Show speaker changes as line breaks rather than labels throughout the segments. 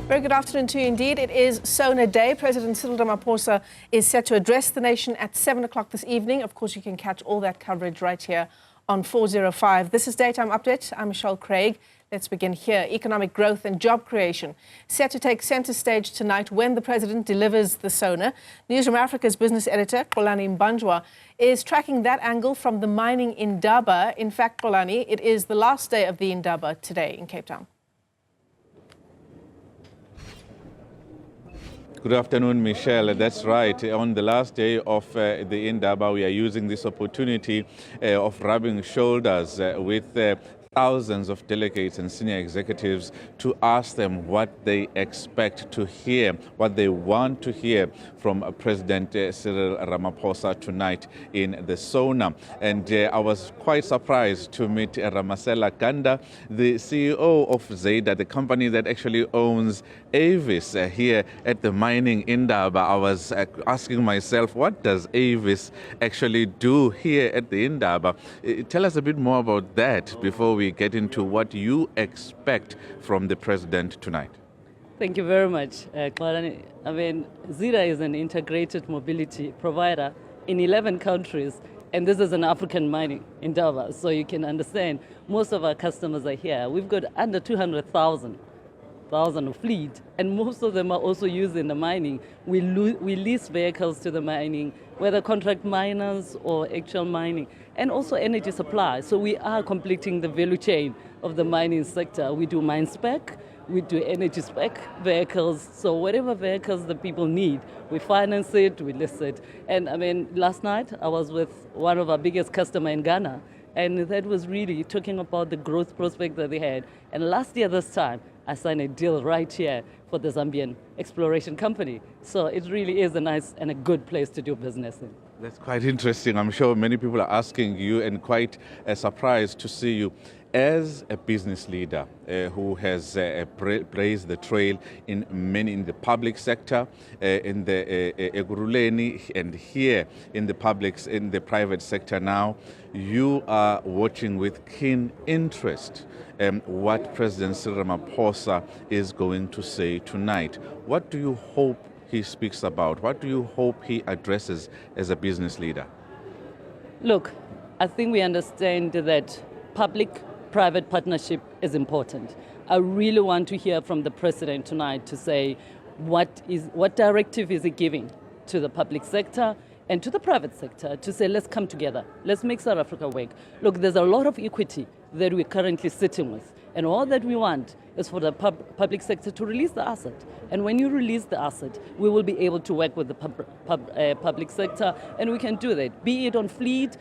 Very good afternoon to you indeed. It is SONA Day. President Cyril Ramphosa is set to address the nation at 7 o'clock this evening. Of course, you can catch all that coverage right here on 405. This is Daytime Update. I'm Michelle Craig. Let's begin here. Economic growth and job creation set to take centre stage tonight when the President delivers the SONA. Newzroom Afrika's business editor, Xolani Mbanjwa, is tracking that angle from the mining Indaba. In fact, Xolani, it is the last day of the Indaba today in Cape Town.
Good afternoon, Michelle. That's right. On the last day of the Indaba, we are using this opportunity of rubbing shoulders with thousands of delegates and senior executives to ask them what they expect to hear, what they want to hear from President Cyril Ramphosa tonight in the SONA. And I was quite surprised to meet Ramasela Ganda, the CEO of Zeda, the company that actually owns Avis here at the mining Indaba. I was asking myself, what does Avis actually do here at the Indaba? Tell us a bit more about that before we get into what you expect from the President tonight.
Thank you very much, Xolani. I mean, Zeda is an integrated mobility provider in 11 countries, and this is an African mining Indaba, so you can understand most of our customers are here. We've got under 200,000 fleet, and most of them are also used in the mining. We lease vehicles to the mining, whether contract miners or actual mining, and also energy supply. So we are completing the value chain of the mining sector. We do mine spec, we do energy spec vehicles. So whatever vehicles the people need, we finance it, we list it. And I mean, last night I was with one of our biggest customers in Ghana, and that was really talking about the growth prospect that they had. And last year this time, I signed a deal right here for the Zambian exploration company. So it really is a nice and a good place to do business in.
That's quite interesting. I'm sure many people are asking you and quite surprised to see you as a business leader who has blazed the trail in the public sector, in the Eguruleni, and here in the private sector now. You are watching with keen interest what President Cyril Ramphosa is going to say tonight. What do you hope he speaks about? What do you hope he addresses as a business leader?
Look, I think we understand that public-private partnership is important. I really want to hear from the President tonight to say what directive is he giving to the public sector and to the private sector to say, let's come together, let's make South Africa work. Look, there's a lot of equity that we're currently sitting with, and all that we want is for the public sector to release the asset. And when you release the asset, we will be able to work with the public sector, and we can do that, be it on fleet.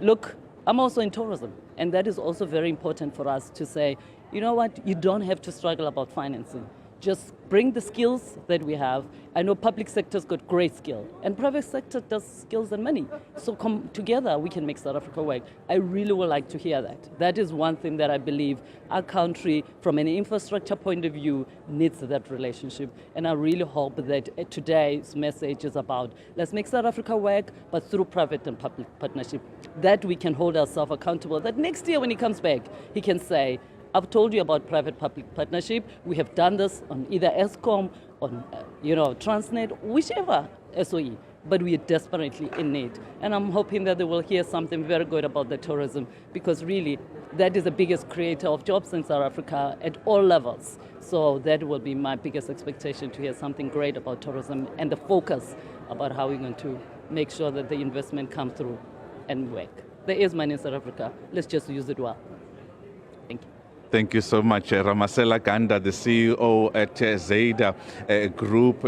Look, I'm also in tourism, and that is also very important for us to say, you know what, you don't have to struggle about financing. Just bring the skills that we have. I know public sector's got great skill, and private sector does skills and money. So come together, we can make South Africa work. I really would like to hear that. That is one thing that I believe our country, from an infrastructure point of view, needs that relationship. And I really hope that today's message is about, let's make South Africa work, but through private and public partnership. That we can hold ourselves accountable. That next year when he comes back, he can say, I've told you about private-public partnership. We have done this on either Eskom, on Transnet, whichever SOE, but we are desperately in need. And I'm hoping that they will hear something very good about the tourism, because really that is the biggest creator of jobs in South Africa at all levels. So that will be my biggest expectation, to hear something great about tourism and the focus about how we're going to make sure that the investment comes through and work. There is money in South Africa. Let's just use it well. Thank you.
Thank you so much, Ramasela Ganda, the CEO at Zeda Group,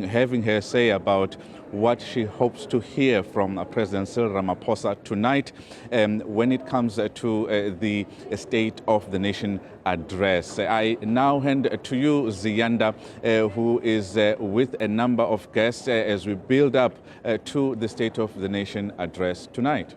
having her say about what she hopes to hear from President Cyril Ramphosa tonight when it comes to the State of the Nation address. I now hand to you, Ziyanda, who is with a number of guests as we build up to the State of the Nation address tonight.